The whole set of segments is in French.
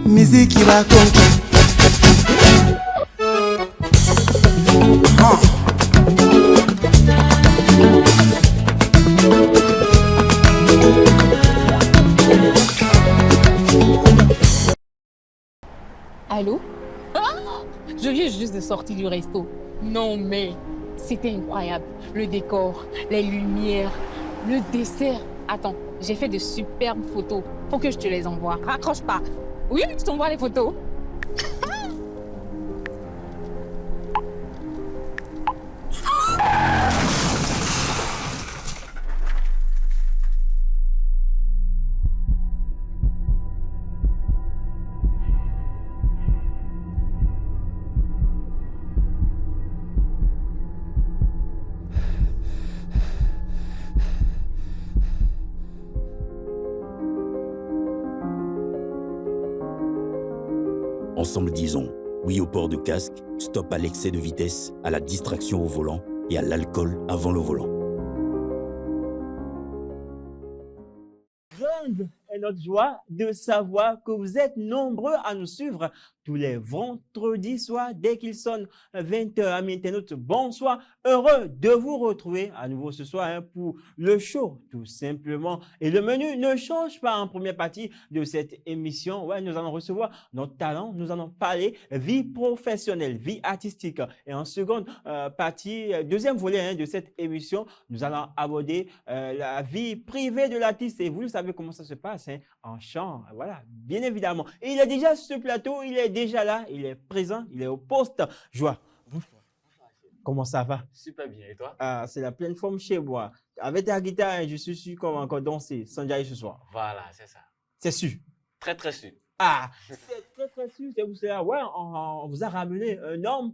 Miziki wa Kongo. Allô? Je viens juste de sortir du resto. Non mais, c'était incroyable. Le décor, les lumières, le dessert. Attends, j'ai fait de superbes photos. Faut que je te les envoie. Raccroche pas. Oui, je t'envoie les photos. Ensemble disons oui au port de casque, stop à l'excès de vitesse, à la distraction au volant et à l'alcool avant le volant. Grande est notre joie de savoir que vous êtes nombreux à nous suivre tous les vendredis soirs dès qu'il sonne 20h. Amis internautes, bonsoir. Heureux de vous retrouver à nouveau ce soir pour le show, tout simplement. Et le menu ne change pas en première partie de cette émission. Ouais, nous allons recevoir notre talent, nous allons parler vie professionnelle, vie artistique. Et en seconde partie, deuxième volet de cette émission, nous allons aborder la vie privée de l'artiste. Et vous savez comment ça se passe en chant. Voilà, bien évidemment. Et il est déjà sur ce plateau, il est déjà là, il est présent, il est au poste. Joie. Comment ça va? Super bien, et toi? Ah, c'est la pleine forme chez moi. Avec ta guitare, je suis sûr qu'on va encore danser sans jaillir ce soir. Voilà, c'est ça. C'est sûr. Très, très sûr. Ah, c'est très très sûr, c'est pour cela. Ouais, on vous a ramené un homme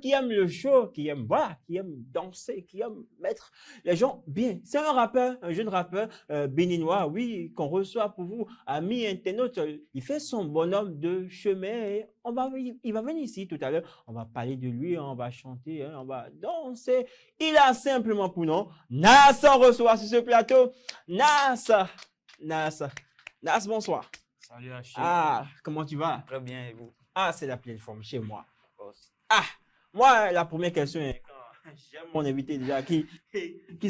qui aime le show, qui aime, voilà, qui aime danser, qui aime mettre les gens bien. C'est un rappeur, un jeune rappeur béninois, oui, qu'on reçoit pour vous, amis internautes. Il fait son bonhomme de chemin et il va venir ici tout à l'heure. On va parler de lui, on va chanter, on va danser. Il a simplement pour nom Nas. On reçoit sur ce plateau Nas, bonsoir. Salut Achille. Ah, comment tu vas? Très bien, et vous? Ah, c'est la pleine forme chez moi. Oh, Ah, moi, la première question est quand j'aime mon invité déjà qui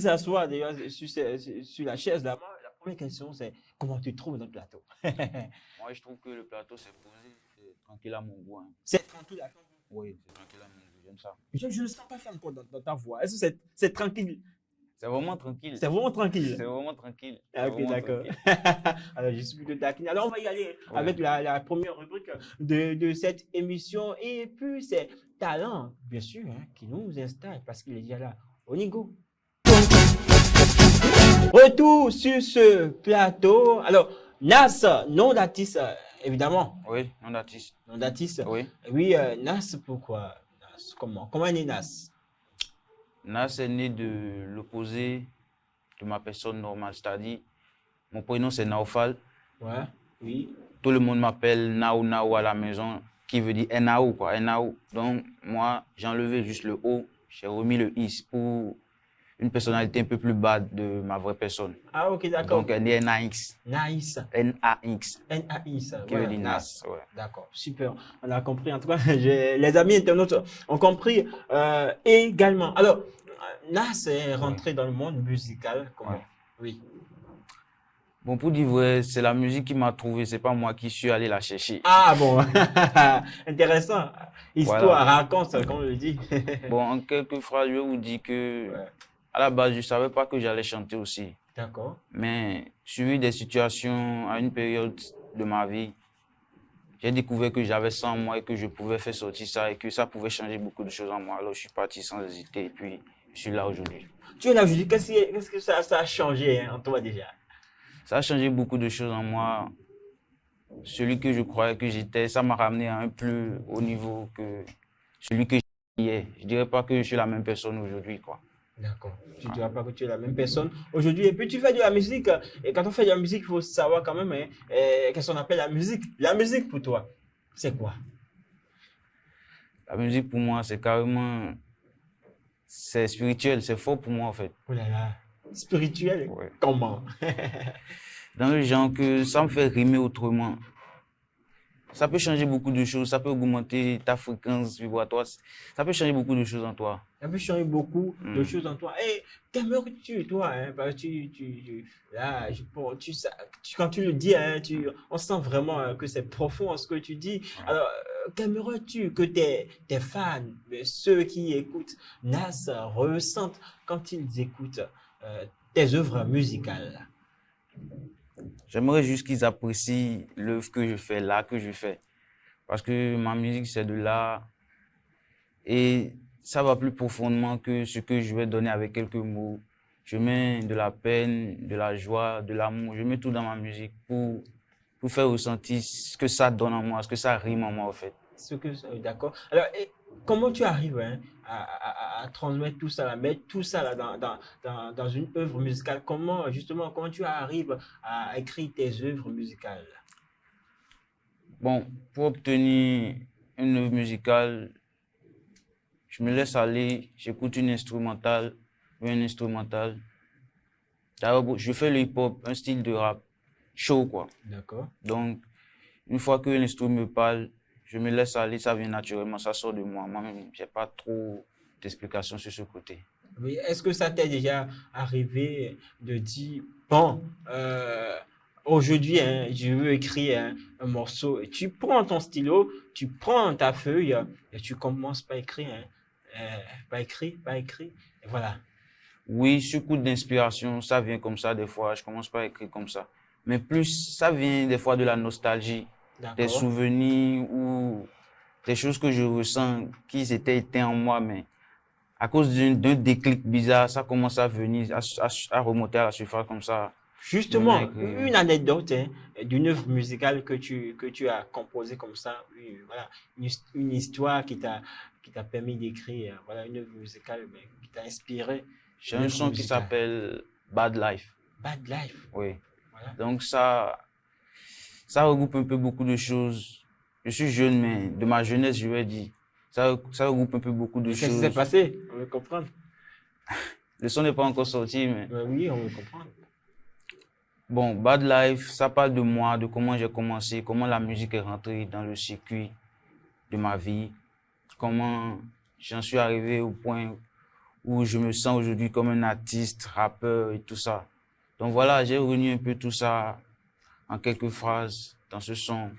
s'assoit déjà sur la chaise là-bas. La première question, c'est comment tu trouves notre plateau? Moi, je trouve que le plateau, c'est posé, c'est tranquille à mon goût. C'est tranquille à ton goût. Oui, c'est tranquille à mon goût, j'aime ça. Je ne sens pas faire encore dans ta voix. Est-ce que c'est tranquille? C'est vraiment tranquille. C'est vraiment tranquille. C'est vraiment tranquille. Ah, ok, d'accord. Alors, je suis plutôt taquine. Alors, on va y aller avec la première rubrique de cette émission. Et puis, c'est talent, bien sûr, qui nous installe parce qu'il est déjà là. Onigo. Retour sur ce plateau. Alors, Nas, nom d'artiste, évidemment. Oui, nom d'artiste. Nom d'artiste. Oui. Oui, Nas, pourquoi? Nas, comment est né Nas? Nas est né de l'opposé de ma personne normale, c'est-à-dire, mon prénom c'est Naufal. Ouais, oui. Tout le monde m'appelle Nao Nao à la maison, qui veut dire Nao, quoi, Nao. Donc, moi, j'ai enlevé juste le O, j'ai remis le Is pour une personnalité un peu plus bas de ma vraie personne. Ah, ok, d'accord. Donc, elle dit Naix. Naïs. N-A-X. N-A-I-S. Qui veut dire Nas. Ouais. D'accord, super. On a compris. En tout cas, les amis internautes ont compris également. Alors, Nas est rentré dans le monde musical. Comment? Ouais. Oui. Bon, pour dire vrai, c'est la musique qui m'a trouvé, c'est pas moi qui suis allé la chercher. Ah bon, intéressant. Histoire, Voilà. raconte, comme on le dit. Bon, en quelques phrases, je vais vous dire que Ouais. à la base, je savais pas que j'allais chanter aussi. D'accord. Mais suivi des situations à une période de ma vie, j'ai découvert que j'avais ça en moi et que je pouvais faire sortir ça et que ça pouvait changer beaucoup de choses en moi. Alors je suis parti sans hésiter et puis je suis là aujourd'hui. Tu es là aujourd'hui, qu'est-ce que ça a changé en toi déjà? Ça a changé beaucoup de choses en moi. Celui que je croyais que j'étais, ça m'a ramené à un plus haut niveau que celui que j'étais. Je dirais pas que je suis la même personne aujourd'hui, quoi. D'accord. Tu ne diras pas que tu es la même personne aujourd'hui. Et puis tu fais de la musique. Et quand on fait de la musique, il faut savoir quand même qu'est-ce qu'on appelle la musique. La musique pour toi, c'est quoi? La musique pour moi, c'est carrément... C'est spirituel, c'est fort pour moi en fait. Oh là là. Spirituel? Ouais. Comment? Dans le genre que ça me fait rimer autrement. ça peut changer beaucoup de choses, ça peut augmenter ta fréquence vibratoire, ça peut changer beaucoup de choses en toi. Ça peut changer beaucoup de choses en toi. Et qu'aimerais-tu, toi, hein, parce que là, quand tu le dis, hein, on sent vraiment que c'est profond ce que tu dis. Alors, qu'aimerais-tu que tes fans, ceux qui écoutent Nas, ressentent quand ils écoutent tes œuvres musicales? J'aimerais juste qu'ils apprécient l'œuvre que je fais, l'art que je fais. Parce que ma musique, c'est de l'art. Et ça va plus profondément que ce que je vais donner avec quelques mots. Je mets de la peine, de la joie, de l'amour. Je mets tout dans ma musique pour faire ressentir ce que ça donne en moi, ce que ça rime en moi, en fait. D'accord. Alors, comment tu arrives, hein, à transmettre tout ça, à mettre tout ça là, dans une œuvre musicale? Comment tu arrives à écrire tes œuvres musicales? Bon, pour obtenir une œuvre musicale, je me laisse aller, j'écoute une instrumentale ou un instrumental. D'ailleurs, je fais le hip-hop, un style de rap chaud, quoi. D'accord. Donc, une fois que l'instrument me parle, je me laisse aller, ça vient naturellement, ça sort de moi. Moi-même, j'ai pas trop d'explications sur ce côté. Oui, est-ce que ça t'est déjà arrivé de dire, bon, aujourd'hui, hein, je veux écrire un morceau, et tu prends ton stylo, tu prends ta feuille et tu commences par écrire, par écrire, et voilà. Oui, sur coup d'inspiration, ça vient comme ça des fois, je commence par écrire comme ça. Mais plus, ça vient des fois de la nostalgie, des souvenirs ou des choses que je ressens qui étaient éteintes en moi, mais à cause d'un déclic bizarre, ça commence à venir, à remonter à la surface comme ça. Justement, une anecdote, hein, d'une œuvre musicale que tu as composée comme ça, voilà, une histoire qui t'a permis d'écrire, voilà, une œuvre musicale qui t'a inspiré. J'ai un son qui s'appelle Bad Life. Bad Life. Oui. Voilà. Donc ça regroupe un peu beaucoup de choses. Je suis jeune, mais de ma jeunesse, je vais dire, ça regroupe un peu beaucoup de choses. Qu'est-ce qui s'est passé? On veut comprendre. Le son n'est pas encore sorti, mais... Oui, on veut comprendre. Bon, Bad Life, ça parle de moi, de comment j'ai commencé, comment la musique est rentrée dans le circuit de ma vie, comment j'en suis arrivé au point où je me sens aujourd'hui comme un artiste, rappeur et tout ça. Donc voilà, j'ai réuni un peu tout ça en quelques phrases dans ce son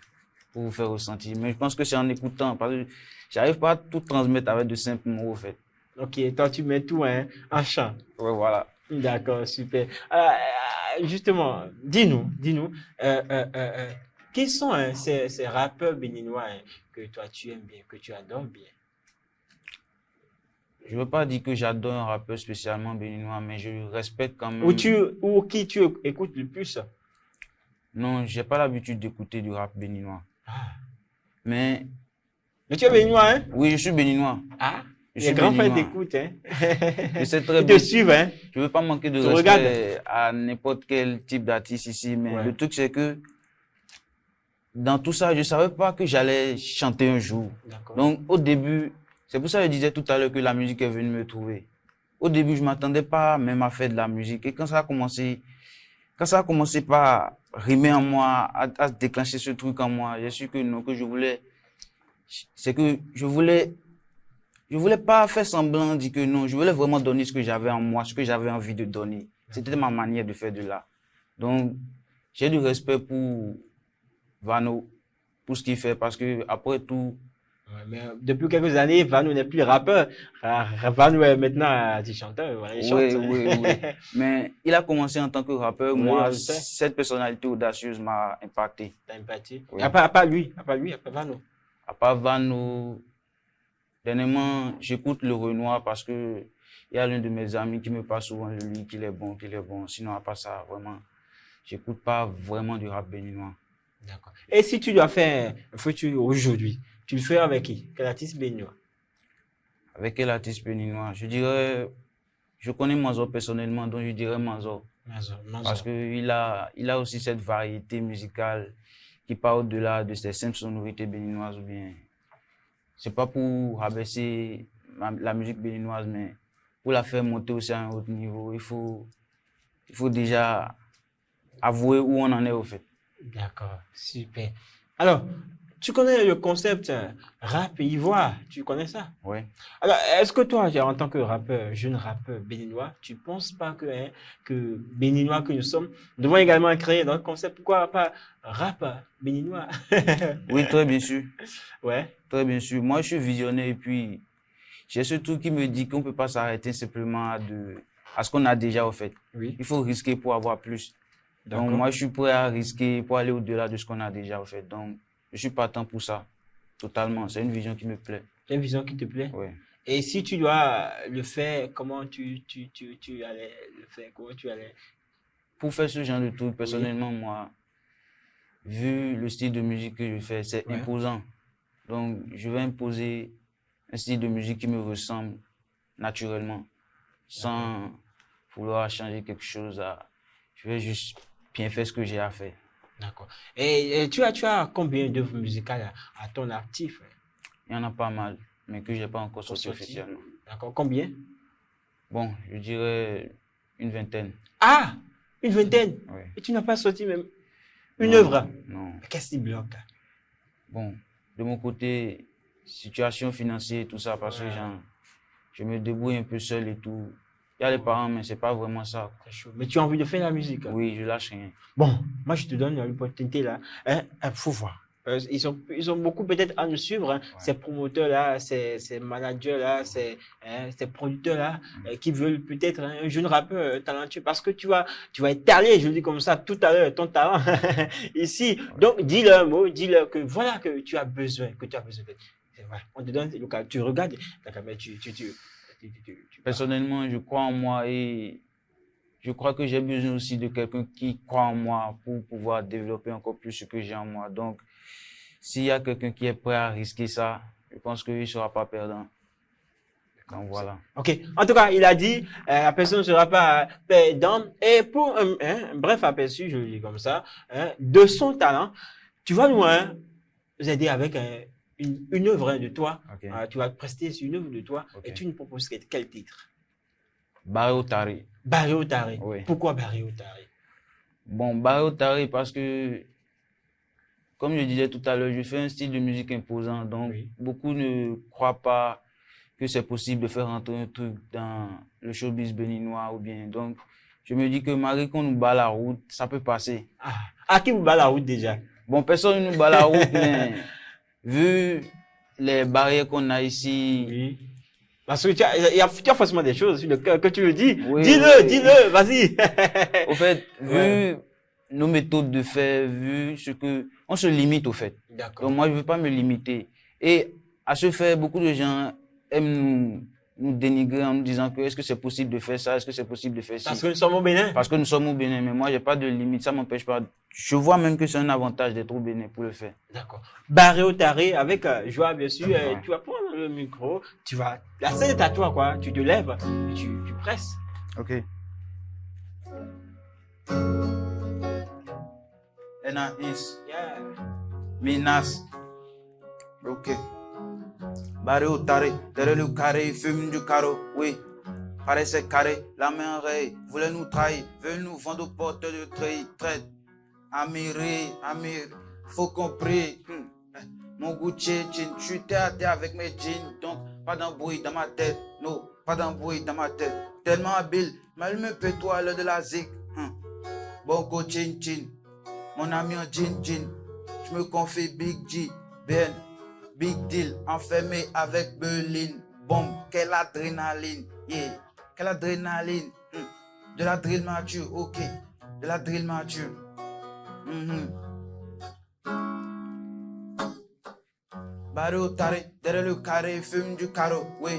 pour vous faire ressentir. Mais je pense que c'est en écoutant, parce que j'arrive pas à tout transmettre avec de simples mots, en fait. Ok, toi tu mets tout, hein, en chant. Ouais, voilà. D'accord, super. Justement, dis-nous, quels sont, hein, ces rappeurs béninois, hein, que toi tu aimes bien, que tu adores bien? Je veux pas dire que j'adore un rappeur spécialement béninois, mais je respecte quand même. Ou qui tu écoutes le plus? Non, j'ai pas l'habitude d'écouter du rap béninois. Ah. Mais tu es béninois, hein? Oui, je suis béninois. Ah, je les suis grands frères béninois. t'écoutent, hein? Je sais très Ils bien. te suivent, hein? Je veux pas manquer de Te respect regardent. à n'importe quel type d'artiste ici, mais Ouais. le truc c'est que dans tout ça, je savais pas que j'allais chanter un jour. D'accord. Donc au début, c'est pour ça que je disais tout à l'heure que la musique est venue me trouver. Au début, je m'attendais pas même à faire de la musique. Et quand ça a commencé par rimer en moi, à déclencher ce truc en moi, j'ai su que non, que je voulais pas faire semblant, dire que non, je voulais vraiment donner ce que j'avais en moi, ce que j'avais envie de donner. C'était ma manière de faire de l'art. Donc, j'ai du respect pour Vano, pour ce qu'il fait, parce que après tout, Ouais, mais depuis quelques années, Vano n'est plus rappeur. Vano est maintenant chanteur. Voilà, il chante. oui. Mais il a commencé en tant que rappeur. Oui, Moi, on le sait. cette personnalité audacieuse m'a impacté. T'as empathie. Oui. À part lui, à part Vano. À part Vano, dernièrement, j'écoute le Renoir parce que il y a l'un de mes amis qui me parle souvent de lui, qu'il est bon. Sinon, à part ça, vraiment, j'écoute pas vraiment du rap béninois. D'accord. Et si tu dois faire un featuring aujourd'hui, tu le fais avec qui? Quel artiste béninois? Avec quel artiste béninois? Je dirais, je connais Manzo personnellement, donc je dirais Manzo. Manzo. Parce qu'il a aussi cette variété musicale qui part au-delà de ces simples sonorités béninoises ou bien. C'est pas pour rabaisser la musique béninoise, mais pour la faire monter aussi à un autre niveau, il faut déjà avouer où on en est au fait. D'accord, super. Alors, tu connais le concept rap ivoire, tu connais ça? Oui. Alors, est-ce que toi, en tant que rappeur, jeune rappeur béninois, tu penses pas que béninois que nous sommes, devons également créer notre concept, pourquoi pas rap béninois? Oui, très bien sûr. Ouais, Très bien sûr. Moi, je suis visionnaire et puis j'ai ce truc qui me dit qu'on ne peut pas s'arrêter simplement à ce qu'on a déjà au fait. oui, Il faut risquer pour avoir plus. Donc, d'accord. moi, je suis prêt à risquer pour aller au-delà de ce qu'on a déjà au fait. Donc, je suis partant pour ça. Totalement. C'est une vision qui me plaît. C'est une vision qui te plaît? Oui. Et si tu dois le faire, comment tu allais le faire? Comment tu allais? Pour faire ce genre de truc, personnellement, moi, vu le style de musique que je fais, c'est Ouais. imposant. Donc, je vais imposer un style de musique qui me ressemble naturellement, sans vouloir changer quelque chose. Je vais juste bien faire ce que j'ai à faire. D'accord. Et tu as combien d'œuvres musicales à ton actif? Il y en a pas mal, mais que je n'ai pas encore sorti Sorti. officiellement. D'accord. Combien? Bon, je dirais une vingtaine. Ah! Une vingtaine. Oui. Et tu n'as pas sorti même une Non, œuvre? Non. Mais qu'est-ce qui bloque? Bon, de mon côté, situation financière et tout ça, parce que Ouais. genre, je me débrouille un peu seul et tout. Il y a les parents, mais c'est pas vraiment ça. C'est chaud. Mais tu as envie de faire la musique? Oui, je lâche rien. Bon, moi je te donne l'opportunité là. Hein, faut voir. Ils ont beaucoup peut-être à nous suivre, hein, ces promoteurs-là, ces managers-là, ces producteurs-là, qui veulent peut-être un jeune rappeur talentueux parce que tu vas étaler, je le dis comme ça, tout à l'heure, ton talent ici. Donc, dis-leur un mot, dis-leur que voilà que tu as besoin d'être. Voilà, on te donne le cas, tu regardes la caméra, tu Personnellement, je crois en moi et je crois que j'ai besoin aussi de quelqu'un qui croit en moi pour pouvoir développer encore plus ce que j'ai en moi. Donc, s'il y a quelqu'un qui est prêt à risquer ça, je pense qu'il ne sera pas perdant. Donc voilà. Ok. En tout cas, il a dit, la personne ne sera pas perdante. Et pour un bref aperçu, je le dis comme ça, hein, de son talent, tu vas nous aider avec une œuvre de toi. Ok. Tu vas prester sur une œuvre de toi Ok. et tu nous proposes quel titre? Barré au taré. Barré au taré. Oui. Pourquoi Barré au taré? Bon, barré au taré parce que, comme je disais tout à l'heure, je fais un style de musique imposant. Donc, Oui. beaucoup ne croient pas que c'est possible de faire rentrer un truc dans le showbiz béninois ou bien. Donc, je me dis que malgré qu'on nous bat la route, ça peut passer. Ah, à qui vous bat la route déjà? Bon, personne ne nous bat la route, mais vu les barrières qu'on a ici, Oui. Parce que tu as forcément des choses sur le cœur que tu le dis. Oui, dis-le, oui. dis-le, vas-y. au fait, vu Ouais. nos méthodes de faire, vu ce que... On se limite au fait. D'accord. Donc moi, je ne veux pas me limiter. Et à ce fait, beaucoup de gens aiment nous dénigrer en nous disant que est-ce que c'est possible de faire ça, est-ce que c'est possible de faire ça. Parce que nous sommes au Bénin. Parce que nous sommes au Bénin, mais moi, je n'ai pas de limite, ça ne m'empêche pas. Je vois même que c'est un avantage d'être au Bénin pour le faire. D'accord. Barré au taré, avec joie, bien sûr, Ouais. tu vas prendre le micro, la scène est à toi, quoi. Tu te lèves et tu presses. Ok. Enaïs, Yeah. Minas. Ok. Barré au taré, derrière le carré, il fume du carreau, oui. Paraissait carré, la main en raye, voulait nous trahir, veut nous vendre aux portes de traite. Amiré, faut qu'on prie. Mon Gucci, jean, je suis terre à terre avec mes jeans, donc pas d'embrouille dans ma tête, non, pas d'embrouille dans ma tête. Tellement habile, m'allume un peu toi l'heure de la zik. Bon go chin chin, mon ami en jean jean, je me confie Big G, Ben, Big Deal, enfermé avec Berlin. Bombe, quelle adrénaline, yeah, quelle adrénaline. De la drill mature, ok, de la drill mature. Barré au taré, derrière le carré, fume du carreau, oui.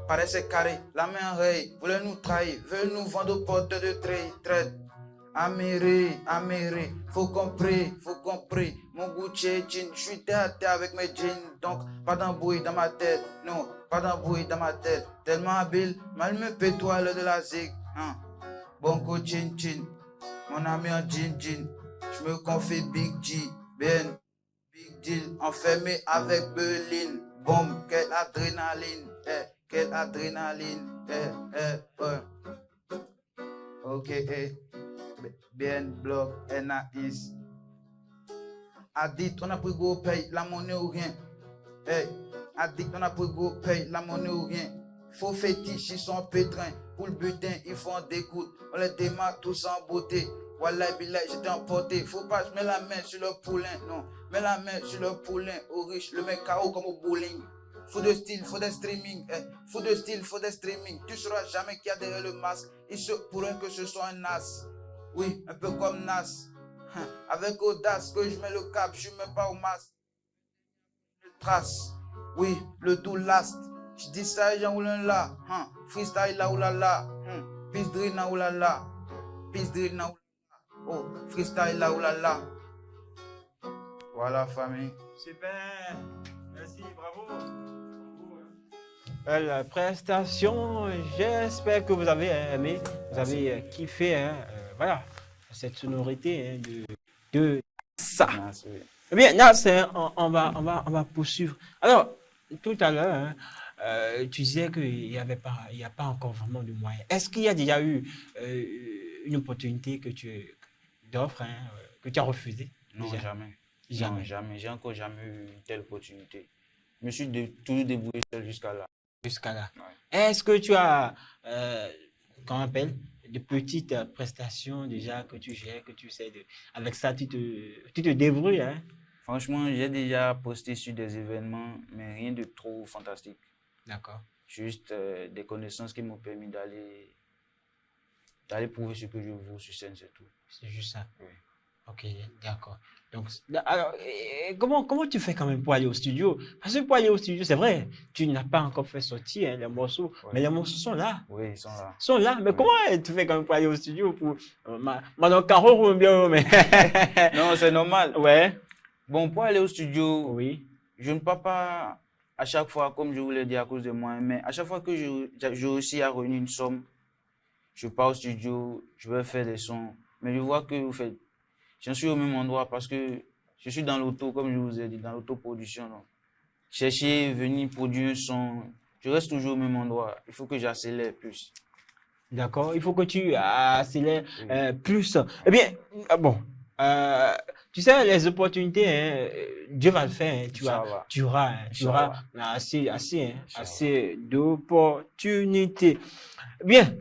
Paraissait carré, la main en raye, voulait nous trahir, veut nous vendre aux portes de traite. Amiré, faut qu'on prie. Mon Gucci, jean, je suis terre à terre avec mes jeans, donc pas d'embrouille dans ma tête, non, pas d'embrouille dans ma tête. Tellement habile, mal me paie toi l'heure de la zig. Bon go chin chin, mon ami en jean, je me confie Big G, Ben, Big Deal, enfermé avec Berlin. Bombe, quelle adrénaline, quelle adrénaline, Ok, Bien bloc, Naïs. Addict, on a pris go paye, la monnaie ou rien. Hey, addict, on a pris go paye, la monnaie ou rien. Faux fétiches, ils sont pétrins. Pour le butin, ils font des gouttes. On les démarre tous en beauté. Wallah, billah, j'étais emporté. Faut pas, je mets la main sur le poulain. Non, mets la main sur le poulain. Au riche, le mec KO comme au bowling. Faut de style, faut des streaming. Faut de style, faut des streaming. Tu sauras jamais qui a derrière le masque. Il se pourrait que ce soit un as. Oui, un peu comme Nas. Avec audace que je mets le cap, je mets pas au masque. Trace. Oui, le tout last. Je dis ça et j'en roule un là. Freestyle là oulala. Peace drill na oulala. Peace drill na oulala. Oh, freestyle là oulala. Voilà, famille. Super. Merci, bravo. La prestation, j'espère que vous avez aimé, vous avez kiffé, hein, voilà, cette sonorité hein, de ça. Merci. Eh bien, Nas, hein, on va poursuivre. Alors, tout à l'heure, hein, tu disais qu'il n'y a pas encore vraiment de moyens. Est-ce qu'il y a déjà eu une opportunité que tu d'offre, hein, que tu as refusée? Non, déjà? jamais. Jamais. Non, jamais. J'ai encore jamais eu une telle opportunité. Je me suis toujours débrouillé seul jusqu'à là. Jusqu'à là. Ouais. Est-ce que tu as, comment on appelle, de petites prestations déjà que tu gères, que tu sais, avec ça, tu te débrouilles, hein? Franchement, j'ai déjà posté sur des événements, mais rien de trop fantastique. D'accord. Juste des connaissances qui m'ont permis d'aller prouver ce que je vaux sur scène, c'est tout. C'est juste ça. Oui. Ok, d'accord. Donc, alors, comment tu fais quand même pour aller au studio? Parce que pour aller au studio, c'est vrai, tu n'as pas encore fait sortir hein, les morceaux, Ouais. mais les morceaux sont là. Oui, ils sont là. Ils sont là, mais Oui. comment tu fais quand même pour aller au studio pour Manon Caro ou bien mais Non, c'est normal. ouais. Bon, pour aller au studio, Oui. je ne pars pas à chaque fois, comme je vous l'ai dit, à cause de moi, mais à chaque fois que je réussis à réunir une somme, je pars au studio, je vais faire des sons. Mais je vois que vous faites. J'en suis au même endroit parce que je suis dans l'auto, comme je vous ai dit, dans l'autoproduction. Donc, chercher, venir produire un son, je reste toujours au même endroit. Il faut que j'accélère plus. D'accord. Il faut que tu accélères Oui. plus. Eh bien, bon, tu sais, les opportunités, hein, Dieu va le faire. Hein, Inch'Allah. tu auras, hein, tu auras assez, Inch'Allah. assez d'opportunités. Bien,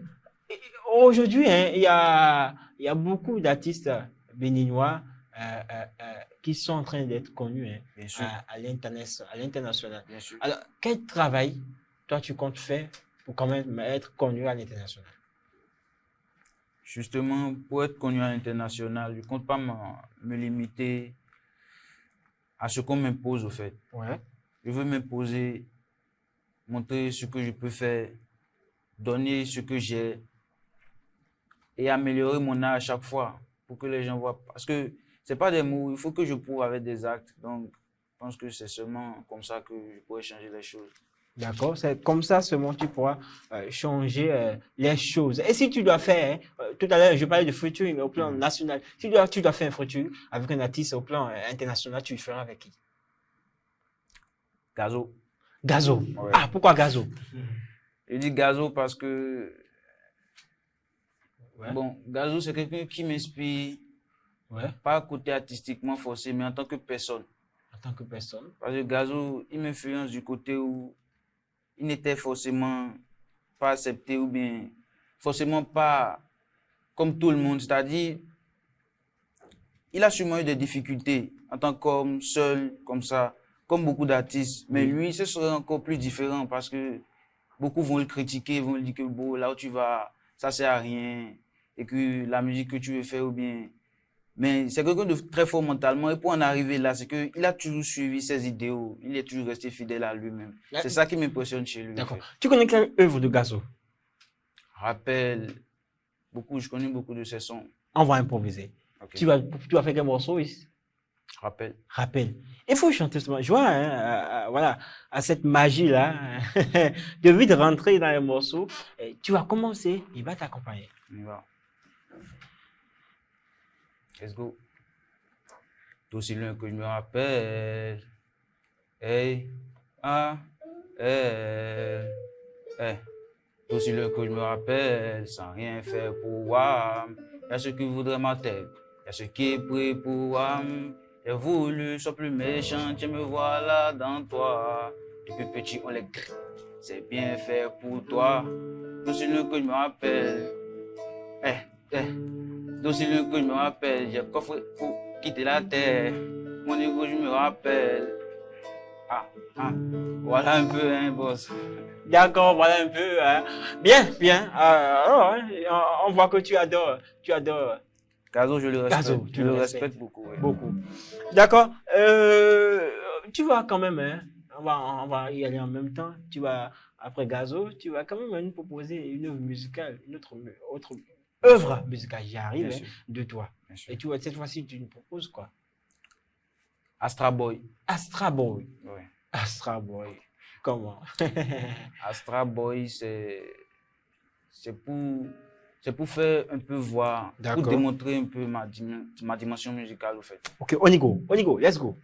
aujourd'hui, hein, il y a beaucoup d'artistes béninois qui sont en train d'être connus hein, Bien sûr. à l'international. Bien sûr. Alors, quel travail toi tu comptes faire pour quand même être connu à l'international? Justement, pour être connu à l'international, je ne compte pas me limiter à ce qu'on m'impose, au fait. Ouais. Je veux m'imposer, montrer ce que je peux faire, donner ce que j'ai et améliorer mon art à chaque fois pour que les gens voient. Parce que ce n'est pas des mots, il faut que je prouve avec des actes. Donc, je pense que c'est seulement comme ça que je pourrais changer les choses. D'accord, c'est comme ça seulement tu pourras changer les choses. Et si tu dois faire, tout à l'heure je parlais de featuring au plan national, si tu dois faire un featuring avec un artiste au plan international, tu le feras avec qui? Gazo. Gazo. Ouais. Ah, pourquoi Gazo? Je dis Gazo parce que, Ouais. bon, Gazo c'est quelqu'un qui m'inspire, Ouais. pas côté artistiquement forcé, mais en tant que personne. En tant que personne. Parce que Gazo, il m'influence du côté où il n'était forcément pas accepté ou bien forcément pas comme tout le monde. C'est-à-dire, il a sûrement eu des difficultés en tant qu'homme, seul, comme ça, comme beaucoup d'artistes. Mais lui, ce serait encore plus différent parce que beaucoup vont le critiquer, vont lui dire que bon, là où tu vas, ça sert à rien. Et que la musique que tu veux faire ou bien. Mais c'est quelqu'un de très fort mentalement. Et pour en arriver là, c'est qu'il a toujours suivi ses idéaux. Il est toujours resté fidèle à lui-même. C'est ça qui m'impressionne chez lui. D'accord. En fait. Tu connais quelle œuvre de Gazo? Rappel, beaucoup, je connais beaucoup de ses sons. On va improviser. Okay. Tu vas faire quel morceau ici? Rappel. Rappel. Il faut chanter ce morceau. Je vois, hein, voilà, à cette magie-là, de vite rentrer dans les morceaux. Et tu vas commencer, il va t'accompagner. On y va. Let's go. D'aussi loin que je me rappelle. Hey, ah, hey, hey. D'aussi loin que je me rappelle, sans rien faire pour moi. Il y a ceux qui voudraient ma tête. Il y a ceux qui prient pour moi. J'ai voulu, sois plus méchant, tu me voilà dans toi. Depuis petit, on les grille. C'est bien fait pour toi. D'aussi loin que je me rappelle. D'aussi loin que je me rappelle. J'ai coffré pour quitter la terre. Mon ego, je me rappelle. Voilà un peu, hein, boss. D'accord, voilà un peu. Hein. Bien, bien. Alors, hein, on voit que tu adores. Gazo, je le respecte. Gazo, Je le respecte beaucoup. Ouais. Beaucoup. D'accord. Tu vas quand même, hein, on va y aller en même temps. Tu vas, après Gazo, tu vas quand même nous proposer une œuvre musicale, une autre œuvre musicale, j'y arrive, Bien hein, sûr. de toi. Bien sûr. Et tu vois, cette fois-ci, tu nous proposes quoi? Astra Boy. Astra Boy. Ouais. Astra Boy. Comment? Astra Boy, c'est pour faire un peu voir, pour D'accord. démontrer un peu ma dimension musicale, au fait. Ok, on y go, let's go.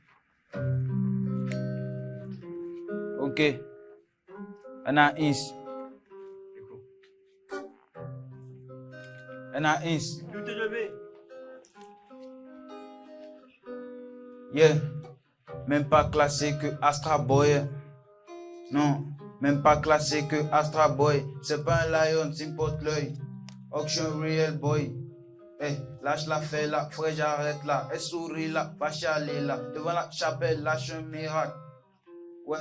Ok. Anaïs. Anaïs. Tout est levé. Yeah. Même pas classé que Astra Boy. Non, même pas classé que Astra Boy. C'est pas un lion, c'est porte l'œil. Auction real boy. Eh, lâche la fait là, frère, j'arrête là. Elle sourit là, va chialer là. Devant la chapelle, lâche un miracle. Ouais,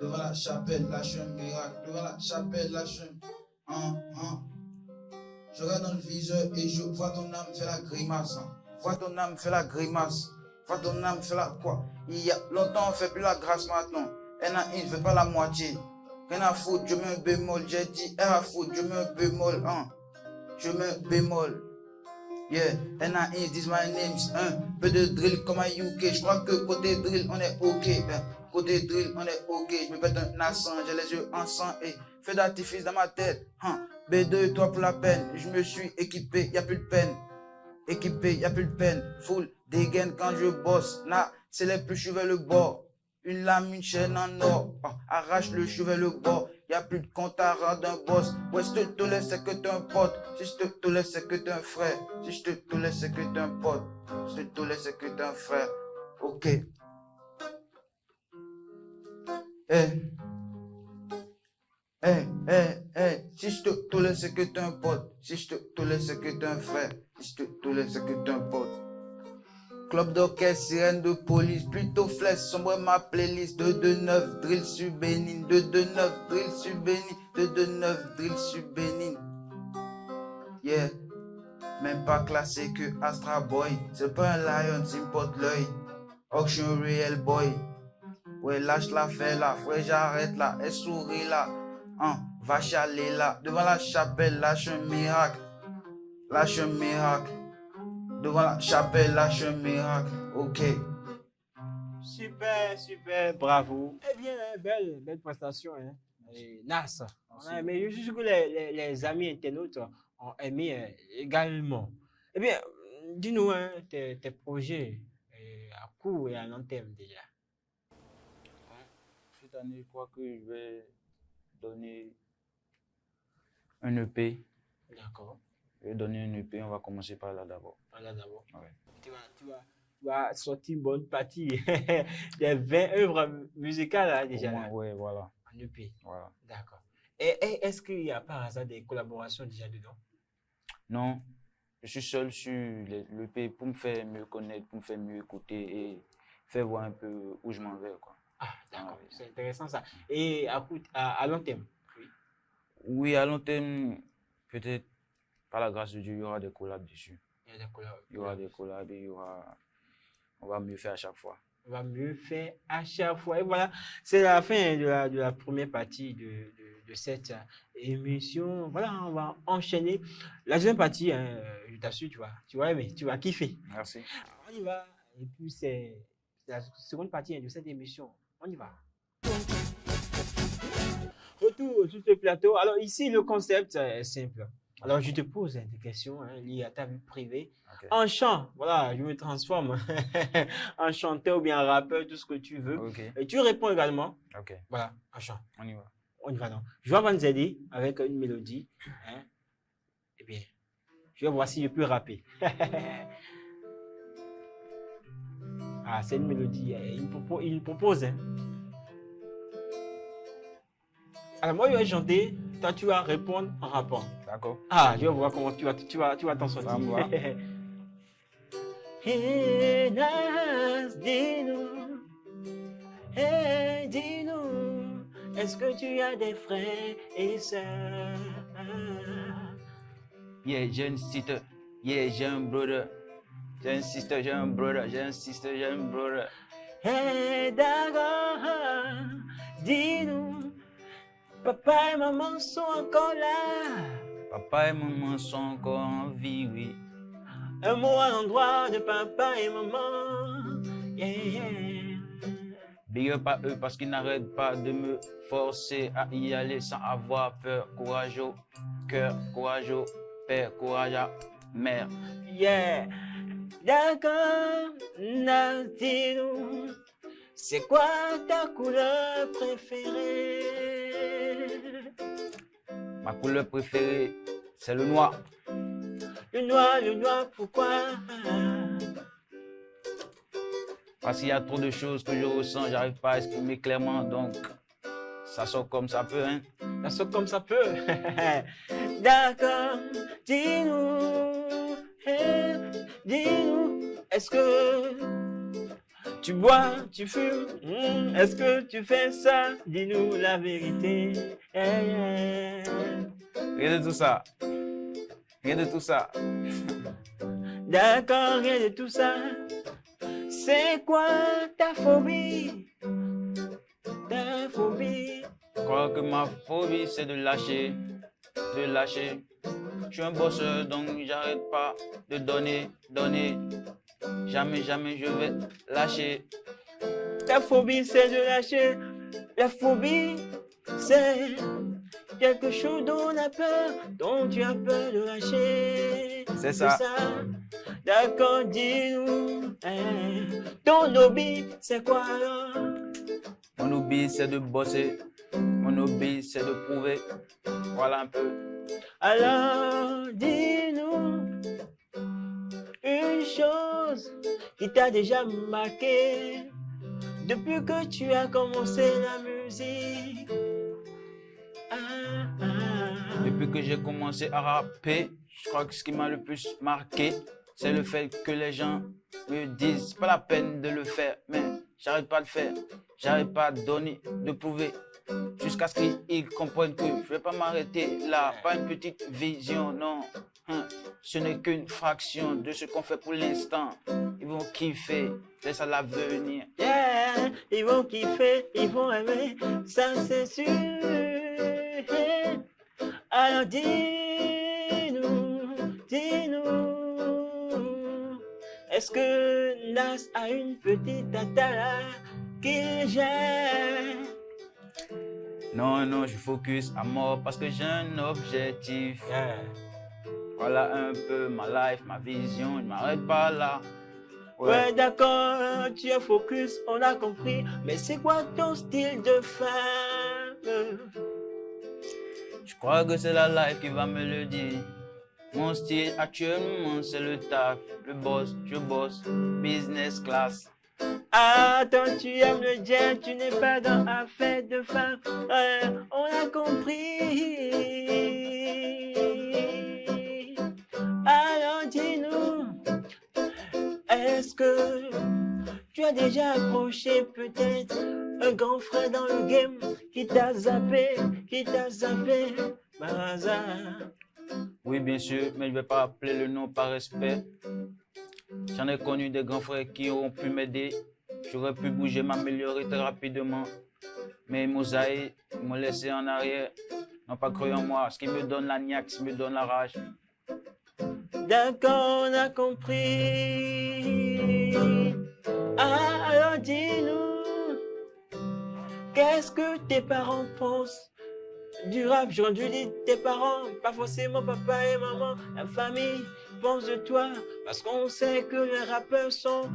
devant la chapelle, lâche un miracle. Devant la chapelle, lâche un. Je regarde dans le viseur et je vois ton âme faire la grimace. Vois ton âme faire la grimace. Vois ton âme faire la quoi? Il y a longtemps, on fait plus la grâce maintenant. Il ne fait pas la moitié. Rien à foutre, je mets un bémol. J'ai dit rien à foutre, je mets un bémol. Je mets un bémol. Yeah, NAIS, this my name's un peu de drill comme à UK. Je crois que côté drill, on est ok. Côté drill, on est ok. Je me pète un nassan, j'ai les yeux en sang et fais d'artifice dans ma tête. B2, toi pour la peine. Je me suis équipé, y a plus de peine. Équipé, y a plus de peine. Full dégaine quand je bosse. Nah, c'est les plus vers le bord. Une lame, une chaîne en or. Arrache le cheveu le bord. Y a plus de compte à rendre un boss. Ouais, si je te laisse, c'est que t'es un pote. Si je te laisse, c'est que t'es un frère. Si je te laisse, c'est que t'es un pote. Si je te laisse, c'est que t'es un frère. Ok. Si je te laisse, c'est que t'es un pote. Si je te laisse, c'est que t'es un frère. Si je te laisse, c'est que t'es un pote. Club d'orchestre, sirène de police, plutôt flèche, sombre ma playlist. 229 drill sur Bénin, 229 drill sur Bénin, 229 drill sur Bénin. Yeah, même pas classé que Astra Boy. C'est pas un lion, c'est porte l'œil. Auction real boy. Ouais, lâche la fait là, frère, j'arrête là, elle sourit là. Va chialer là, devant la chapelle, lâche un miracle. Lâche un miracle. Devant la chapelle, lâche un miracle. Ok. Super, bravo. Eh bien, belle prestation, hein. Et Nas. Mais je suis sûr que les amis internautes ont aimé également. Eh bien, dis-nous hein, tes projets à court et à long terme déjà. Cette année, je crois que je vais donner un EP. D'accord. Je vais donner un EP, on va commencer par là d'abord. Voilà d'abord. Ouais. Tu vas sortir une bonne partie des 20 œuvres musicales là, déjà. Au moins, ouais, voilà. En EP. Voilà. D'accord. Et est-ce qu'il y a par hasard des collaborations déjà dedans? Non, je suis seul sur l'EP pour me faire mieux connaître, pour me faire mieux écouter et faire voir un peu où je m'en vais, quoi. Ah, d'accord. C'est intéressant ça. Et à long terme? Oui. Oui, à long terme, peut-être, par la grâce de Dieu, il y aura des collabs dessus. Il y a des collabs. Il y aura des collabs et on va mieux faire à chaque fois. On va mieux faire à chaque fois. Et voilà, c'est la fin de la première partie de cette émission. Voilà, on va enchaîner. La deuxième partie, hein, je t'assure, tu vas aimer, tu vas kiffer. Merci. On y va. Et puis, c'est la seconde partie hein, de cette émission. On y va. Retour sur ce plateau. Alors ici, le concept est simple. Alors, je te pose des questions hein, liées à ta vie privée. Okay. En chant, voilà, je me transforme en chanteur ou bien en rappeur, tout ce que tu veux. Okay. Et tu réponds également. Ok. Voilà, en chant. On y va. On y va donc. Je vais Vanzedi avec une mélodie. Hein. Eh bien, je vais voir si je peux rapper. Ah, c'est une mélodie. Il propose. Hein. Alors, moi, je vais chanter. Toi, tu vas répondre en rapport. D'accord. Ah, je vais voir comment tu vas t'en sortir. Ça me va. Hey, Nas, dis-nous. Hey, dis-nous. Est-ce que tu as des frères et sœurs? Yeah, j'ai une sister. Yeah, j'ai un brother. J'ai une sister, j'ai un brother. J'ai une sister, j'ai un brother. Hey, d'accord. Dis-nous. Papa et maman sont encore là. Papa et maman sont encore en vie, oui. Un mot à l'endroit de papa et maman. Yeah, yeah. Big up à eux parce qu'ils n'arrêtent pas de me forcer à y aller sans avoir peur. Courage au cœur, courage au père, courage à mère. Yeah. D'accord, dis-nous. C'est quoi ta couleur préférée? Ma couleur préférée, c'est le noir. Le noir, pourquoi? Parce qu'il y a trop de choses que je ressens, j'arrive pas à exprimer clairement, donc ça sort comme ça peut, hein. Ça saute comme ça peut. D'accord, dis-nous, hey, dis-nous, est-ce que tu bois, tu fumes, est-ce que tu fais ça? Dis-nous la vérité. Hey, hey. Rien de tout ça. Rien de tout ça. D'accord, rien de tout ça. C'est quoi ta phobie? Ta phobie. Je crois que ma phobie, c'est de lâcher. De lâcher. Je suis un bosseur, donc j'arrête pas de donner. Jamais je vais lâcher. Ta phobie, c'est de lâcher. La phobie, c'est quelque chose dont on a peur, dont tu as peur de lâcher. C'est ça. D'accord, dis-nous. Hein. Ton hobby, c'est quoi alors? Mon hobby, c'est de bosser. Mon hobby, c'est de prouver. Voilà un peu. Alors, dis-nous une chose qui t'a déjà marqué depuis que tu as commencé la musique. Depuis que j'ai commencé à rapper, je crois que ce qui m'a le plus marqué, c'est le fait que les gens me disent c'est pas la peine de le faire, mais j'arrête pas de le faire, j'arrête pas de donner, de prouver, jusqu'à ce qu'ils comprennent que je vais pas m'arrêter là, pas une petite vision, non. Ce n'est qu'une fraction de ce qu'on fait pour l'instant. Ils vont kiffer, laisse à l'avenir. Yeah, ils vont kiffer, ils vont aimer, ça c'est sûr. Alors dis-nous, est-ce que Nas a une petite tata qu'il gère? Non, je focus à mort parce que j'ai un objectif. Yeah. Voilà un peu ma life, ma vision, je m'arrête pas là. Ouais, d'accord, tu es focus, on a compris, mais c'est quoi ton style de femme? Je crois que c'est la life qui va me le dire. Mon style actuellement c'est le taf, le boss, je bosse, business class. Attends, tu aimes le jet, tu n'es pas dans affaire de femme, on a compris. Alors dis-nous, est-ce que tu as déjà approché peut-être un grand frère dans le game qui t'a zappé par hasard? Oui, bien sûr, mais je vais pas appeler le nom par respect. J'en ai connu des grands frères qui auront pu m'aider. J'aurais pu bouger, m'améliorer très rapidement. Mais ils m'ont laissé en arrière. Ils n'ont pas cru en moi. Ce qui me donne la niaque, ce qui me donne la rage. D'accord, on a compris. Ah, alors dis-nous, qu'est-ce que tes parents pensent du rap? J'aurais dû dire tes parents, pas forcément papa et maman. La famille pense de toi, parce qu'on sait que les rappeurs sont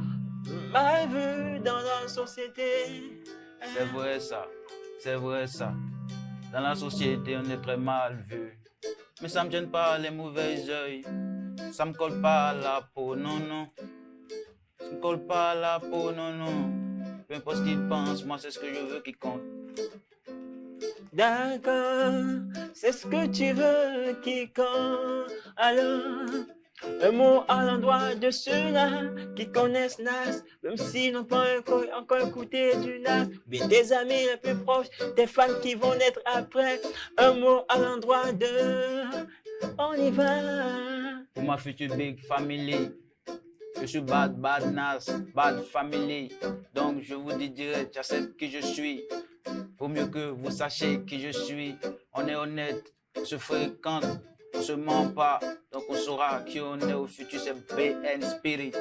mal vus dans la société. C'est vrai ça, c'est vrai ça. Dans la société, on est très mal vu. Mais ça me gêne pas les mauvais yeux. Ça me colle pas à la peau, non. Ce Ne colle pas à la peau, non, non. Peu importe ce qu'ils pensent, moi c'est ce que je veux qui compte. D'accord, c'est ce que tu veux qui compte. Alors, un mot à l'endroit de ceux-là qui connaissent Nas, même s'ils n'ont pas encore écouté du Nas. Bien tes amis les plus proches, tes fans qui vont naître après. Un mot à l'endroit de... On y va. Pour ma future big family, je suis bad Nas, bad family. Donc je vous dis direct, j'accepte qui je suis. Vaut mieux que vous sachiez qui je suis. On est honnête, on se fréquente, on se ment pas. Donc on saura qui on est au futur, c'est BN Spirit.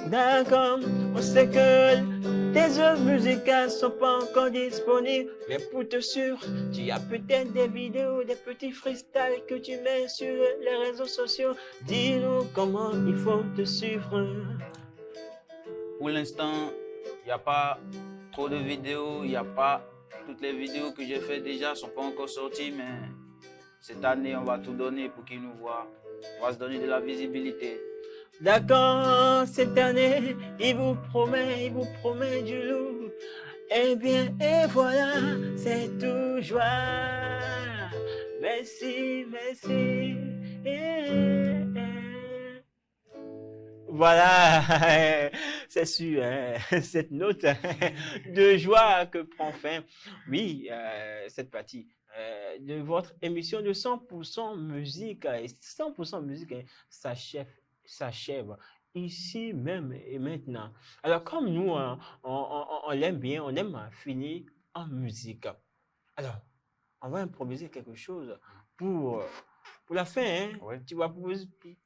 D'accord, on sait que tes œuvres musicales sont pas encore disponibles, mais pour te sûr, tu as peut-être des vidéos, des petits freestyles que tu mets sur les réseaux sociaux. Dis-nous comment il faut te suivre. Pour l'instant, il n'y a pas trop de vidéos, il n'y a pas... Toutes les vidéos que j'ai faites déjà sont pas encore sorties, mais cette année, on va tout donner pour qu'ils nous voient. On va se donner de la visibilité. D'accord, cette année, il vous promet du lourd. Eh bien, et voilà, c'est tout joie. Merci, merci. Voilà, c'est sur cette note de joie que prend fin, oui, cette partie de votre émission de 100% musique. Et 100% musique s'achève ici même et maintenant. Alors, comme nous, on l'aime bien, on aime finir en musique. Alors, on va improviser quelque chose pour la fin, hein. Oui. Tu vas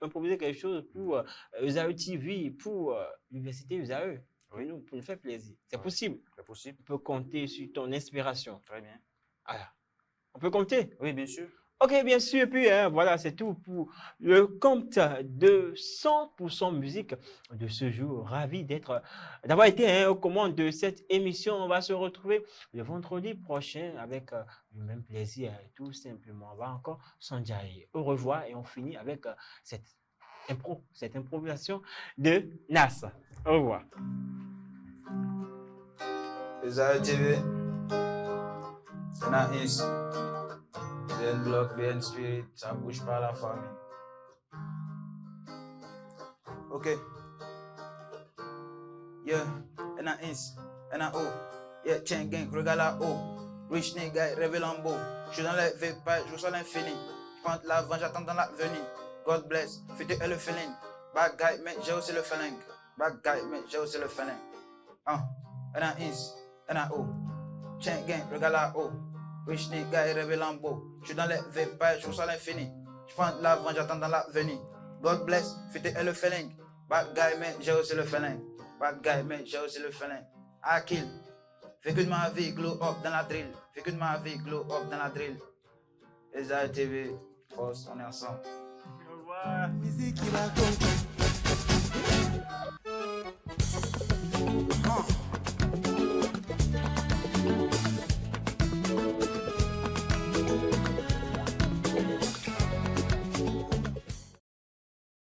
improviser quelque chose pour Usae TV, pour l'université Usae. Oui. Pour nous faire plaisir. C'est Oui. possible. C'est possible. On peut compter sur ton inspiration. Très bien. Alors, on peut compter? Oui, bien sûr. Ok, bien sûr. Puis, voilà, c'est tout pour le compte de 100% musique de ce jour. Ravi d'avoir été aux commandes de cette émission. On va se retrouver le vendredi prochain avec le même plaisir. Tout simplement, on va encore s'enjailler. Au revoir et on finit avec cette improvisation de Nas. Au revoir. Usae TV, Naïs, BN Block, BN Spirit, ça bouge pas la famille. Ok. Yeah, Naïs, NAO, yeah, Chain Gang, regarde là-haut. Rich nigga, rêve Lambo. Je suis dans les vapes, je reçois l'infini. Je prends l'avant, j'attends dans l'avenir. God bless, futur et le feeling. Bad guy, mais j'ai aussi le feeling. Bad guy, mais j'ai aussi le feeling. Naïs, NAO, Chain Gang, regarde là-haut. Rich nigga, rêve Lambo. Je suis dans les vapes, je reçois l'infini. Je prends l'avant, j'attends dans l'avenir. God bless, futur et le feeling. Bad guy, mais j'ai aussi le feeling. Bad guy, mais j'ai aussi le feeling. I kill. Fais que de ma vie glow up dans la drill. Fais que de ma vie glow up dans la drill. Usae TV, force, on est ensemble. Au revoir. Musique qui va compter.